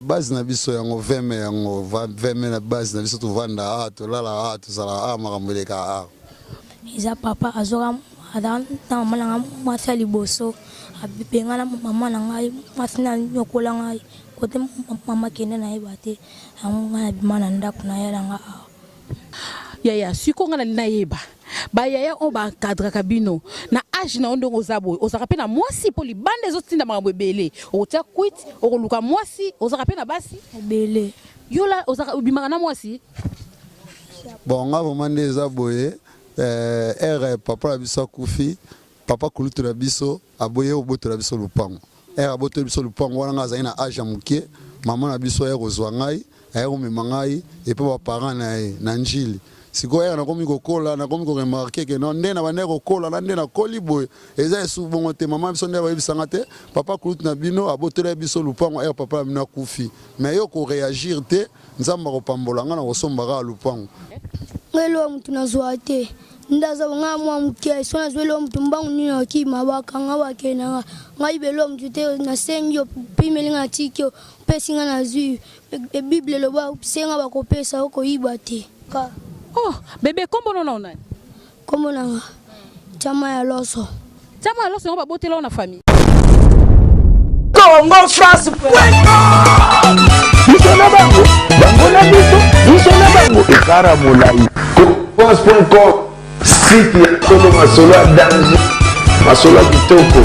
Base na biso yango veme yango veme na base na biso to vanda to lala to sala makamboleka Iza papa azora adan na mama na masali boso abipenga na mama na ngai masina nyokola ngai kote mama kene na ibate anga na bimana ndako na yala nga yaya siko nga na yeba ba yaya on ba cadre kabino na age na ndongo zabo ozaka pe na mwasi poli bande zotinda makambo ebele otia quit okoluka mwasi ozaka pe na basi ebele yola ozaka ubimaka na mwasi bon nga bomande zaboye papa biso kufi papa kulutu na biso aboye oboto na biso lupango aboto biso lupango wana nga za ina age mukie mama na biso ya kozwa ngai ayomema ngai et puis ba parents na njili sikoya na komi kokola na komi ko remarquer que non ndena bane kokola na ndena koliboy eza esu bongo te mama biso ndeba yebisanga te papa kulutu na bino abotela biso lupango papa na kufi mais yo ko réagir te nzamba ko pambola nga na kosombaka lupango ngelo mtu nazwa te ndaza nga mwa mkia sona zwelo mtu mbangu nina kima bakanga bakena ngai belo mtu te na sengyo pimelinga tikyo pesinga na zwi e bible lo ba senga bakopesa oko ibate ka oh bébé kombo nona nani kombo nanga chama ya loso ngo babotela na famille Congo France Bisona bango bango na biso bisona bango ikara mulai France.com site ya Kolo Masolo ya danger Masolo kitoko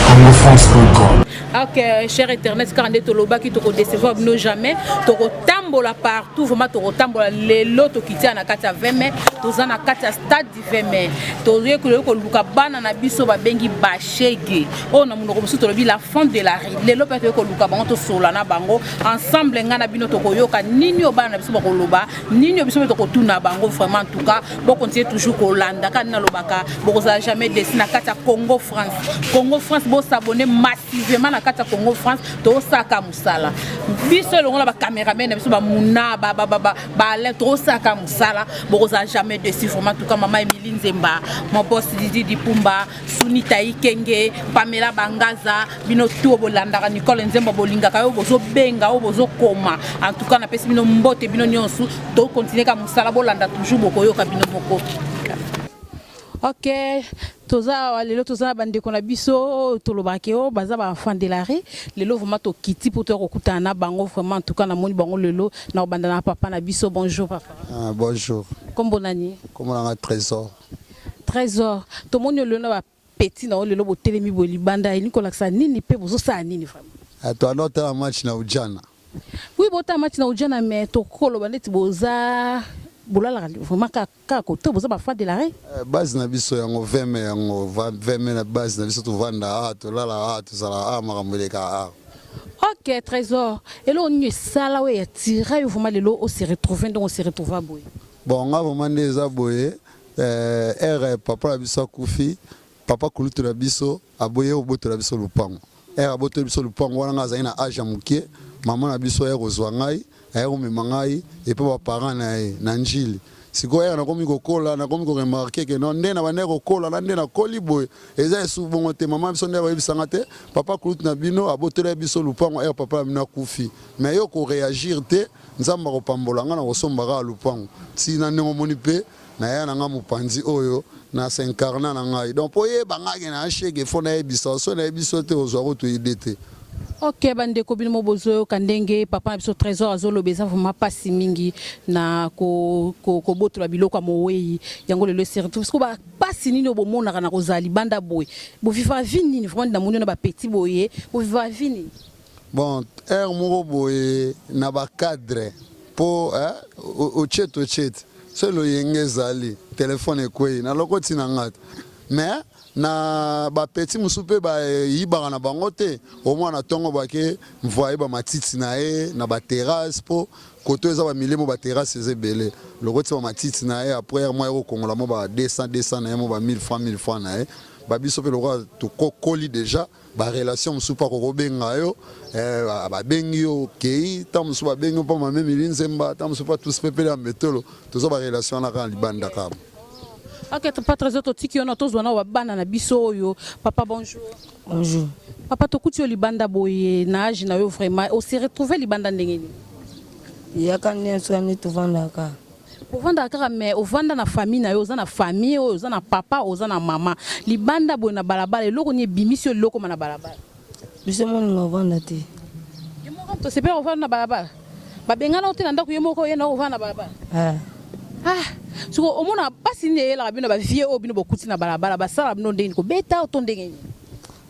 CongoFrance.com. Ok, cher Internet, quand on est au loba qui te décevoir nous jamais, te tambola partout, vraiment te tambola les lots qui tient à kata 20 mai, tous en a kata stade 20 mai. T'aurais que le luka banana biso ba bengi bachege. Oh na muno comme surtout la fond de la rue. Les lots peut que luka bango to solana bango ensemble ngana bino to koyoka nini obana biso ba loba, nini biso to kotuna bango vraiment en tout cas, bon continuer toujours Hollande kana lobaka, bon ça jamais dessiner kata Congo France. Congo France bon s'abonner massivement na kata Congo France to saka musala biso longola ba cameraman biso ba muna ba to saka musala boza jamais de vraiment tout cas mama Emily Nzemba mon boss Didi Dipumba Sunita Ikenge Pamela Bangaza bino to bolanda Nicole Nzemba bolinga kayo bozo benga o bozo koma en tout cas na pesi bino mbote bino nyonso to continuer ka musala bolanda toujours bokoyo ka bino moko. Ok, toza lelo toza bande kona biso tolobake o baza ba enfant de la rue lelo vraiment to kiti pour te okuta na bango vraiment en tout cas na moni bango lelo na banda na papa na biso bonjour papa. Ah bonjour. Kombo nani? Kombo na trésor. Trésor. To moni lelo na ba petit na lelo bo telemi bo libanda ni ko laksa nini pe bozo sa nini vraiment. Ah to anota match na ujana. Oui bota match na ujana mais to kolo bandeti boza bolala vraiment ka côté boza ba fa de la rue base na biso yango veme yango veme na base na biso to vanda to lala to sala makamboleka ok trésor et là on y sala we tira vraiment lelo on se retrouver donc on se retrouver boy bon nga bomande za boye papa biso kufi papa kulutu na biso aboye oboto na biso lupango aboto biso lupango wana nga za ina age mukie mama na biso ya kozwa ngai ayomema ngai et puis ba parents na njili sikoya na komi kokola na komi ko remarquer que non ndena bane kokola na ndena koliboy eza esu bongo te mama biso ndeba yebisanga te papa kulutu na bino abotela biso lupango papa mina kufi mais yo ko réagir te nzamba ko pambola nga na kosombaka lupango si na ndenge moni pe na ya na nga mopanzi oyo na s'incarna na ngai donc poye bangaki na cheke fona yebisa so na yebiso te ozwa ko to idete. Ok bande ko bilmo bozo kandenge papa biso trésor azolo beza vraiment pasi mingi na ko boto la biloko moweyi yango le surtout parce que ba pasi nini obomona kana kozali banda boy bo viva vini vraiment na monyo na ba petit boye bo viva vini bon moko boye na ba cadre po o cheto selo yengezali telefone ekwe na lokoti na ngata mais na ba petit musupe ba yibaka na bango te au moins na tongo bake mvoye ba matiti na e na ba terrasse po koto eza ba milemo ba terrasse ezebele lokoti ba matiti na e après moi au Congo la mo ba 200 na mo ba 1000 francs na e ba biso pe lokwa to kokoli déjà ba relation musupa ko benga yo ba bengi yo kei tam musupa bengi pa ma Emily Nzemba tam musupa tous pepele ya metolo tozo ba relation na kan libanda kama. Ok, pas très autre tiki on a tous wana bana na biso yo. Papa bonjour. Bonjour. Papa to kuti libanda boye na âge na yo vraiment on s'est retrouvé libanda ndengeni. Ya kande swani tuvanda ka. Ovanda kaka mais ovanda na famille na yo za na famille o za na papa o za na mama. Libanda boye na balabala eloko ni bimisio loko na balabala. Biso mo ngovanda te. Yemo to c'est pas ovanda na balabala. Ba bengana otena ndako yemo ko yena ovanda na balabala. Siko omona pasi ne la bino ba vie o bino bokuti na balabala ba sala bino ndeni ko beta o tondenge.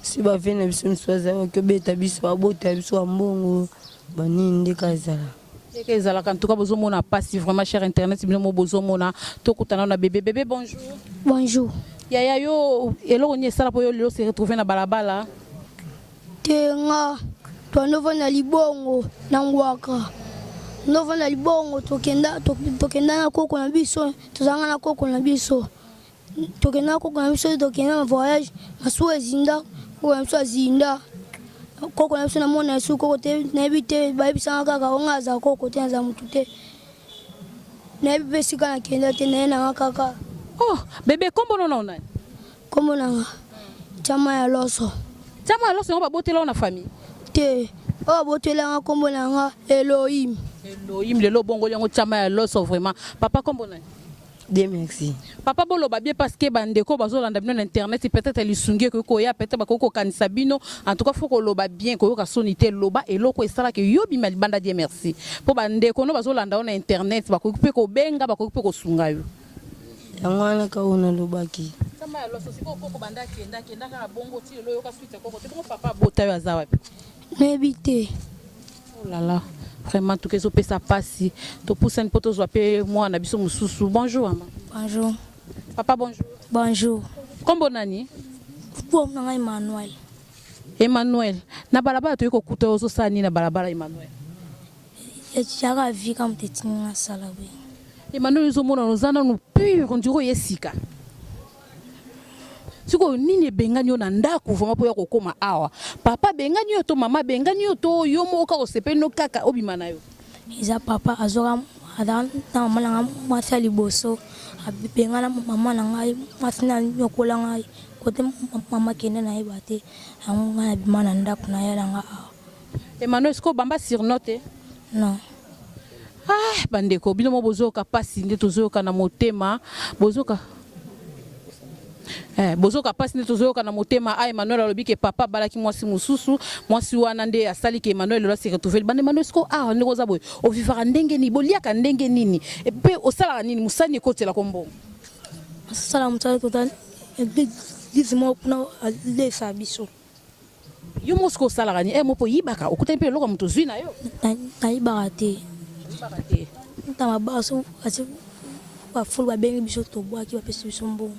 Si ba vena biso mswaza ko beta biso abota biso mbongo banini ndekazala. Ndekazala kan tuka bozo mona pasi vraiment cher internet bino mo bozo mona to kutana na bébé bonjour. Bonjour. Yaya yo eloko ni sala po yo lelo se retrouver na balabala. Tenga twanova na libongo na ngwaka. Nova na libongo tokenda na koko na biso tozanga na koko na biso tokenda koko na biso tokenda na voyage maso ezinda ko maso azinda koko na biso na mona su koko te na bite ba bisanga kaka onga za koko te za mutu te na bibe sika na kenda te na kaka. Oh bébé kombo nona nani kombo na chama ya loso ba botela na famille te o botela kombo na Elohim. Elohim lelo bongo yango chama ya loso vraiment papa kombo nani Dieu merci. Papa bolo ba bien parce que bandeko bazolanda bino na internet peut-être lisungie ko ya peut-être bakoko kanisa bino en tout cas faut ko loba bien ko ka sonité loba eloko esala ke yobi mali banda Dieu merci po bandeko no bazolanda na internet bakoko pe ko benga bakoko pe ko sunga yo Yangwana ka una lobaki. chama ya loso siko koko banda kenda ka bongo ti lo yo ka suite koko te papa bota yo azawa Nebite. Oh là là vraiment tout que ça pesa passi to pousse une poto zoapé moi na biso mususu bonjour maman. Bonjour. Papa bonjour. Bonjour. Kombo nani Pour na Emmanuel na balabala to yiko kuta ozo sani na balabala Emmanuel Yachaka vi comme tetinga sala we. Emmanuel zo mona nozana no pur ndiro yesika siko nini bengani yo na ndako voma po ya kokoma awa papa bengani yo to mama bengani yo to yo moka osepe no kaka obima na yo Iza papa azora adan na mama na mwasa liboso abengana mama na ngai masina nyokola ngai kote mama kene na ibate anga na bimana ndako na yala nga awa. Emmanuel siko bamba surnote Non. Bandeko bino mo bozoka pasi nde tozoka na motema bozoka bozoka pasi nde tozoka na motema Emmanuel alobi ke papa balaki mwasi mususu mwasi wana nde asali ke Emmanuel lo se retrouver bande Emmanuel siko ndeko za boy o vivara ndenge ni boliaka ndenge nini e pe osala nini musani kotela kombo Sala mutale total dizimo kuna lesa biso yo mosko sala gani mopo yibaka okuta mpe lokwa mutu zwi na yo na ibate ntama baso asi wa fulu ba bengi biso to bwa ki ba pesi biso mbongo.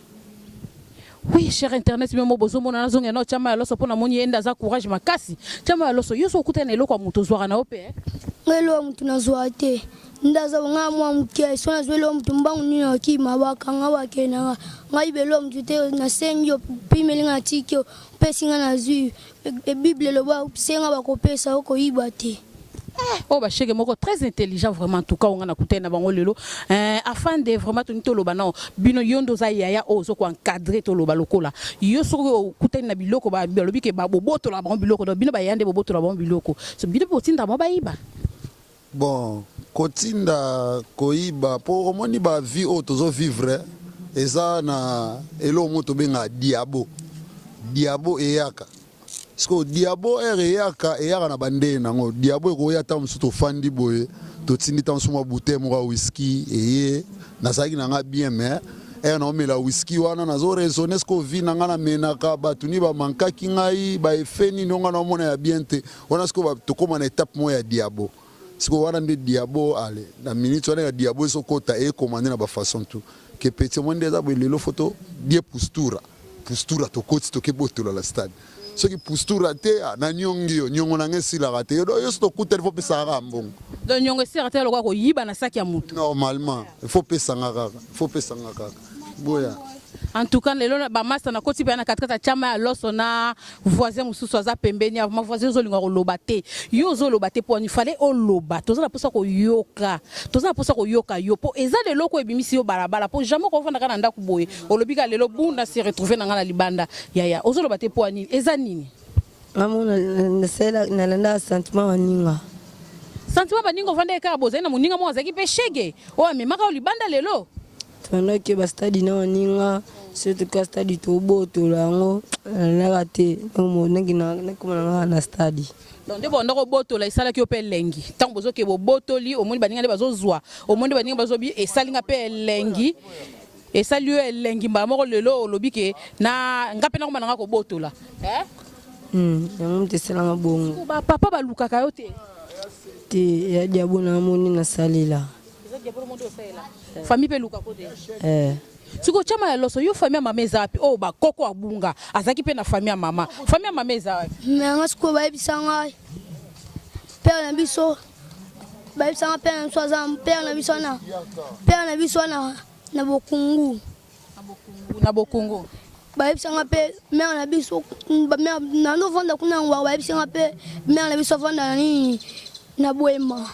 Oui, cher internet, mais mon bozo mona zonga no chama loso pona moni enda za courage makasi. Chama loso yoso kuta na eloko mutu zwara na ope. Ngelo mtu nazwa te. Ndaza ngamwa mkia so nazwelo mtu mbangu ni aki mabaka ngawa kena. Ngai belo mtu te na senyo pimelinga tikyo pesinga na zui. E Bible lo ba senga ba kopesa oko ibate. Oh bah chèque moko très intelligent vraiment en tout cas on a écouté na bango lelo afin de vraiment to loba non bino yondo za yaya ozo ko encadrer to loba lokola yo so kuta na biloko ba lobi ke ba boboto la bango biloko bino ba yande boboto la bango biloko so bino potinda mo ba iba bon kotinda koiba po omoni ba vie o tozo vivre eza na elo moto benga diabo eyaka Sko diabo eyaka na bande nango diabo ko yata msuto fandi boye to tindi ta msuma bouteille mo whisky eye na saki nanga bien mais na omela whisky wana nazo raisonner sko vi nanga na menaka batuni ba mankaki ngai ba efeni nonga na mona ya bien te wana sko ba to koma na étape mo ya diabo sko wana ndi diabo ale na minute wana ya diabo so kota e commander na ba façon tout que petit monde za lelo photo die postura to koti to ke botola la stade ce qui postura te na nyongio nyongo na ngesila rate yo sto kutel faut pesa mbongo donc nyongo sera te lokwa ko yiba na saki ya mutu normalement il faut pesa ngaka boya En tout cas, lelo ba master na koti na katkata chama ya loso na voisin mususu aza pembeni ma voisin zo linga lobate. Yo zo lobate po ni fallait o loba. Toza na posa ko yoka. Toza na posa ko yoka yo po eza de loko ebimisi yo balabala po jamais ko fanda kana ndako boye. Olobika lelo bunda se retrouver na ngana libanda. Ya ozo lobate po ani eza nini? Amona na sela na landa sentiment waninga. Sentiment baningo vanda ka boza na muninga mo azaki pe shege. O me maka libanda lelo. Twana ke ba stadi na waninga. Surtout que stadi to boto lango na raté mo ngina na kuma na stadi donc de bon ndako boto la isala ki opel lengi tant bozo ke bo botoli o moni baninga bazo zwa o moni baninga bazo bi esalinga pe lengi esali yo lengi mbala moko lelo olobi ke na ngape na kuma na ko botola yango mteselanga bongo ba papa ba lukaka yo te ya diabo na moni na salila famille pe luka ko te Siko chama ya loso yo famille mama ezapi o ba koko abunga azaki pe na famille mama ezapi mais siko ba ebisanga père na biso ba ebisanga père na soza père na biso na bokungu ba ebisanga pe mère na biso mère na no vanda kuna ngwa ba ebisanga pe mère na biso vanda nini na boema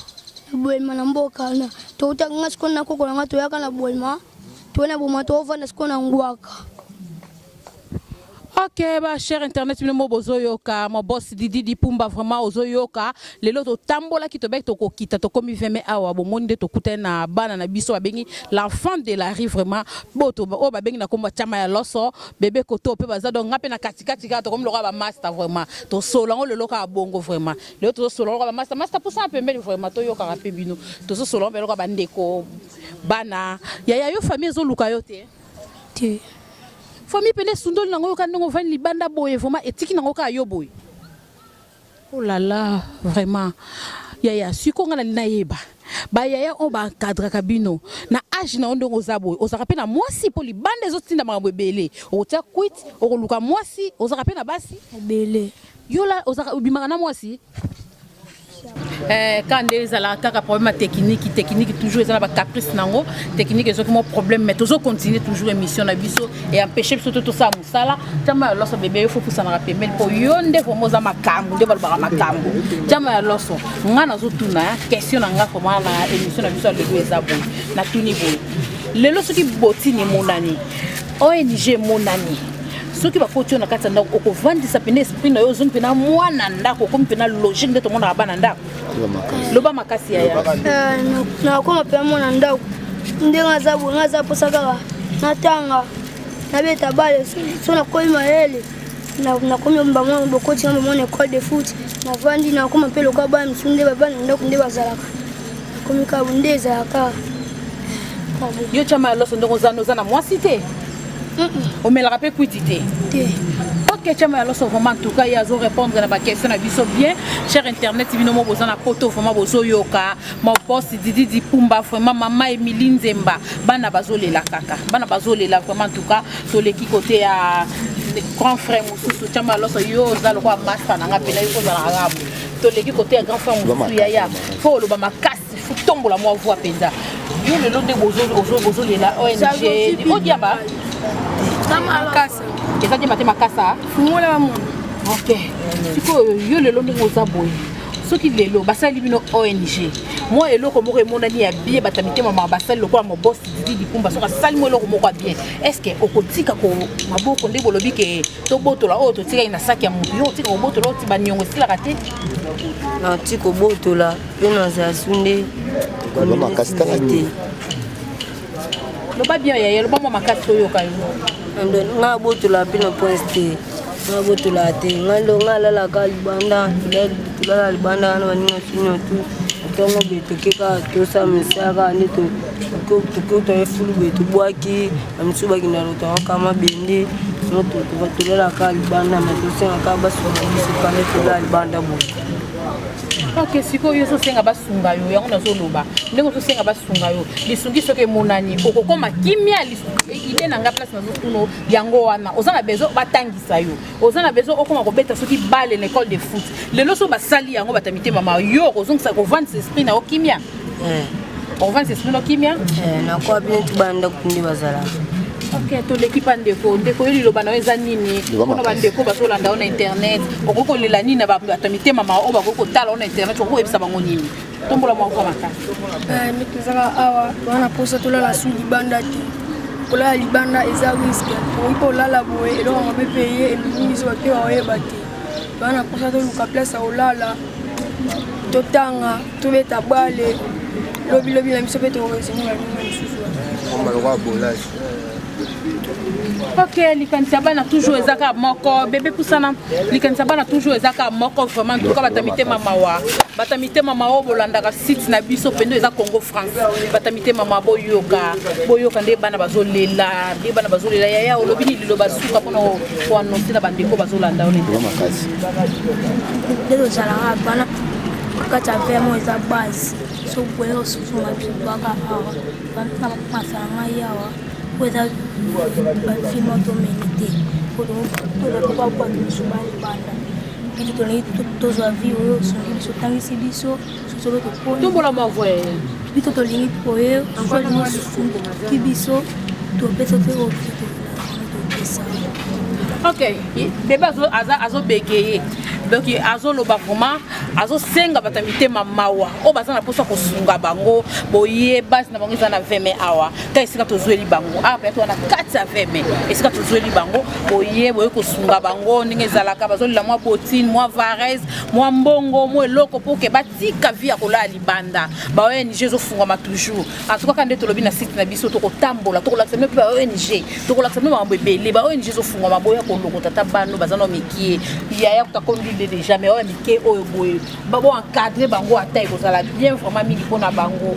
na mboka na to utanga siko na koko na to yaka na boema. Ok, bah, cher internet, le mot bozoyoka, mon boss Didi Pumba vraiment ozoyoka, les loto tambola qui te bec to kokita to komi veme awa bo monde to kutena bana na biso babengi l'enfant de la rue vraiment boto o babengi na komba chama ya loso bébé koto pe baza donc ngape na katikati ka to comme le roi ba master vraiment to solango le loka bongo vraiment le to solango ba master pour ça pembeni vraiment to yoka rapé bino to so solango be loka ba ndeko bana ya yo famille zo luka yo te ti famille pene sundoli nango yo kanongo vani libanda boye vraiment etiki nango ka yo boye oh là là vraiment yaya siko ngana linayeba ba yaya on ba cadre kabino na âge na ndongo zaboye ozaka pe na mwasi po libanda ezotinda makambo ebele otia quit okoluka mwasi ozaka pe na basi ebele yo la ozaka ubimaka na mwasi quand ils ont un problème technique toujours ils ont un caprice nango technique ils ont un problème mais toujours continuer toujours émission na biso et empêcher surtout tout ça musala tama loso bébé il faut pour ça na pemel po yonde ko moza makambo de balba makambo tama loso ngana zo tuna question nga comment na émission na biso le ezabo na tuni bo le loso ki botini monani ONG monani soki bakoti na kati ndako okovandisa pene esprit na yo zone pena mwana ndako comme pena logique de tout monde abana ndako loba makasi ya na koma pe mwana ndako ndenga za posaka na tanga na beta bale so na koyi maele na komi mba mwana bokoti na mwana école de foot na vandi na koma pe loka ba msunde baba ndako nde bazalaka komi ka bundeza yaka yo chama loso ndongo za na mwasi te on me la rappelle quitité. Ok, tu m'as alors vraiment en tout cas, il y a à répondre à ma question à biso bien. Cher internet, si vous n'avez pas besoin de photo, vraiment bozo yoka, mon boss Didi Pumba, vraiment maman Emiline Zemba, bana bazole la kaka, bana bazole la vraiment en tout cas, sur l'équipe côté à grand frère Moussou, tu m'as alors yo za le roi master na ngapela yo za la arabe. Sur l'équipe côté à grand frère Moussou yaya, faut le ba makasi, faut tomber la moi voix penza. Yo le long de bozo la ONG, o diaba. Makasa. Eza di mate makasa. Fungola ba mona. Ok. Siko yo lelo ndingo zaboye. Soki lelo basali bino ONG. Moi eloko moko emonani ya bien batamite mama basali loko mo boss Didi Pumba soka sali mo eloko moko bien. Est-ce que okotika ko maboko ndebo lobi ke to botola o to tika ina saki ya mutu yo tika botola o ti banyongo sila kate. Na tiko botola pena za sunde ko makasi te. Loba bien ya loba mo makasi yo kayo. Nga botola pina poste nga botola te ngalo ngala la kalibanda tulala libanda na baninga sinyo tu tongo beto keka to sa misaka ni to ko to efulu beto bwaki amsuba kinarota kama bende no to tulala kalibanda matosenga ka basona biso kana tulala libanda bo. Ok, siko yo so senga basunga yo yango nazo loba ndenge so senga basunga yo lisungi soke monani okokoma kimia ide na nga place nazo kuno yango wana ozana bezo batangisa yo ozana bezo okoma kobeta soki balle l'école de foot lelo so basali yango batamite mama yo ozongisa ko vendre esprit na okimia on vend esprit na okimia na kwa bien tubanda kundi bazala Ok, to l'équipe ndeko liloba na eza nini kuna bandeko bazolanda na internet okoko lela nini na batamite mama o bakoko tala na internet okoko ebisa bango nini tombola mwa kwa makasi mituzaka awa wana posa tolala su libanda te kolala libanda eza risque oyipo olala boye eloko mabe peye emingiso bake baoyeba te wana posa toluka place olala totanga tobeta bale lobilobi na biso mpe toresenga ninga lisusu Ok, likanisa bana toujours ezaka moko bébé pusana likanisa bana toujours ezaka moko vraiment tout cas batamite mama o bolandaka site na biso pendo eza Congo France batamite mama boyoka nde bana bazolela yaya olobi ni liloba suka pona ko annoncer na bandeko bazolanda on est makasi lelo zala bana kati ya vraiment eza base so boyo susu na baka awa bana masanga yawa whether film automénité pour le pas pas de souba banda puis tout les tous la vie au son biso tangisi biso sur le point tout bola m'envoyer puis tout les pour eux en fait moi qui biso tout peut se faire au ok bébé azo bégayer donc azo loba vraiment azo senga batamite mamawa o bazana posa ko sunga bango boye basi na bango izana 20 awa ka esika tozweli bango apa to na 420 esika tozweli bango boye ko sunga bango ninge zalaka bazolila mwa botine mwa varese mwa mbongo mwa eloko pour que batika via kola libanda ba ONG zo fungama toujours en tout cas quand ndetolobi na site na biso to ko tambola to ko laksa même ba ONG to ko laksa même ba bebele ba ONG zo fungama boya ko loko tata bano bazana mikie ya kutakondi déjà mais ouais mikie oyo boye babo encadrer bango attaque ko sala bien vraiment mingi pona bango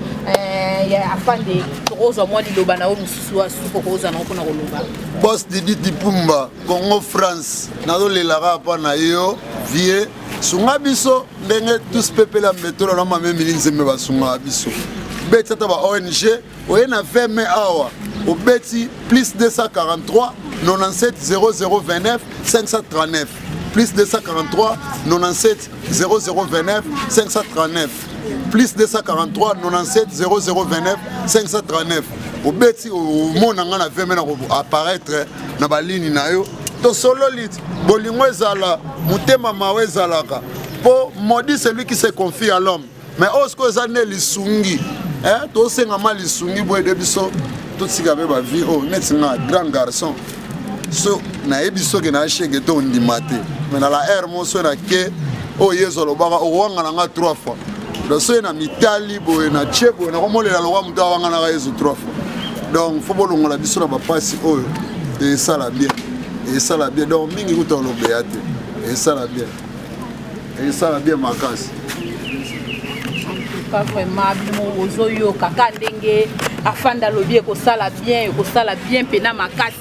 ya afin de roza moi liloba na o mususu asuko ko za na pona ko loba boss Didi Dipumba Congo France nazo lelara pa na yo vie sunga biso ndenge tous pepela mbetolo na mame milinze me basunga biso beti ta ba ONG oyena 20 mai awa obeti plus 243 97 0029 539 plus 243 97 0029 539 plus 243 97 0029 539 obeti omona nga na 20 mai na apparaître na balini na yo to solo lit bolingo ezala mutema mawe ezalaka po maudit celui qui se confie à l'homme mais osko ezane lisungi to senga ma lisungi boye de biso to tsika be ba vie oh neti na grand garçon so na ebiso ke na shege to ndimate mais na la air mo so na ke o yezolo baka o wanga na 3 fois do so na mitali boye na chebo na komolela lo wa muta wanga na yezo 3 fois donc faut bolongo la biso na ba pasi oyo et ça la bien donc mingi kutolo beate et ça la bien makasi pas vraiment bimo ozoyo kaka ndenge afanda lobie ko sala bien pena makasi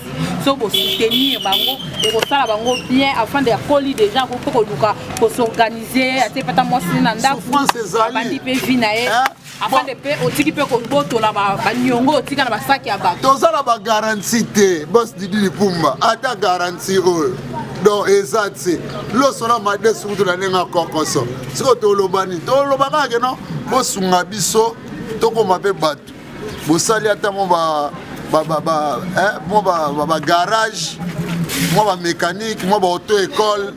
so bo soutenir bango et ko sala bango bien afin de coller des gens ko luka ko s'organiser ate pata mosi na ndako bandi pe vinae afin de pe otiki pe ko boto la ba nyongo otika na basaki ya bato tozala ba garantie te boss Didi Dipumba ata garantie oyo donc ezati lo sona madesu kutu na nenga kokoso siko tolobani tolobaka ke no bosunga biso tokoma pe bato bosali ata mo ba garage mo ba mécanique mo ba auto école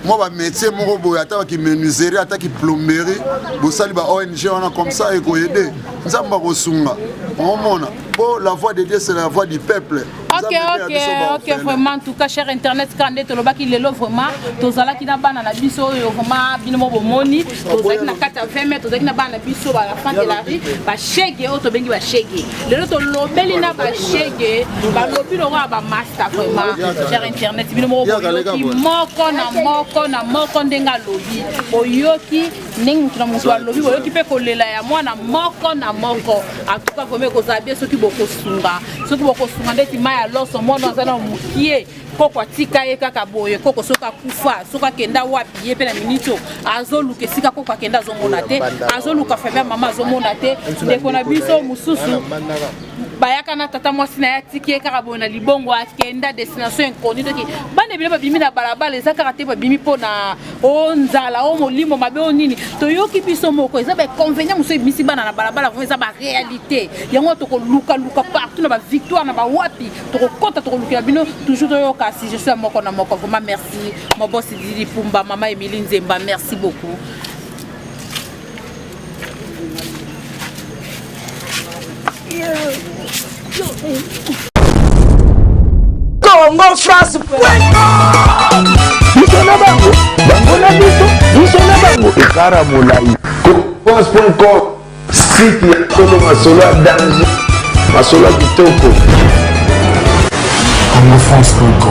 mo ba métier mo boye ata ki menuiserie ata ki plomberie bosali ba ONG wana comme ça et ko aider nzamba ko sunga omona pour la voix de Dieu c'est la voix du peuple. Ok, vraiment en tout cas cher internet quand to lobaki lelo vraiment tozala ki na bana na biso vraiment binomo bomoni tozaki na kata 20 mètres tozaki na bana biso ba la fin de la rue ba shege o to bengi ba shege lelo to lobeli na ba shege ba lobi lo ba master vraiment cher internet binomo boyoki moko na moko ndenga lobi boyoki ndenge na mutu lobi boyoki pe kolela ya mwana moko na moko en tout cas vraiment ko zabie soki boko sunga ndeti maya loso mwana azana mukie koko tika ye kaka boye koko soka kufa soka kenda wapi ye pe na minito azoluka esika koko akenda azomona te azoluka famille mama azomona te ndeko na biso mususu bayaka na tata mwasi na ya tiki kaka bona libongo akenda destination inconnue toki bana bila babimi na balabala eza kaka te babimi pona onzala o molimo mabe o nini toyoki biso moko eza ba convenient muso bimisi bana na balabala vraiment eza ba réalité yango toko luka partout na ba victoire na ba wapi toko kota toko luka bino toujours toyoka si je suis moko na moko vraiment merci mon boss Didi Pumba maman Emilie Nzemba merci beaucoup. Congo France biso na bango na biso na bango ekara molai France.com site ya Tolo Masolo ya danger Masolo ya kitoko Congo France.com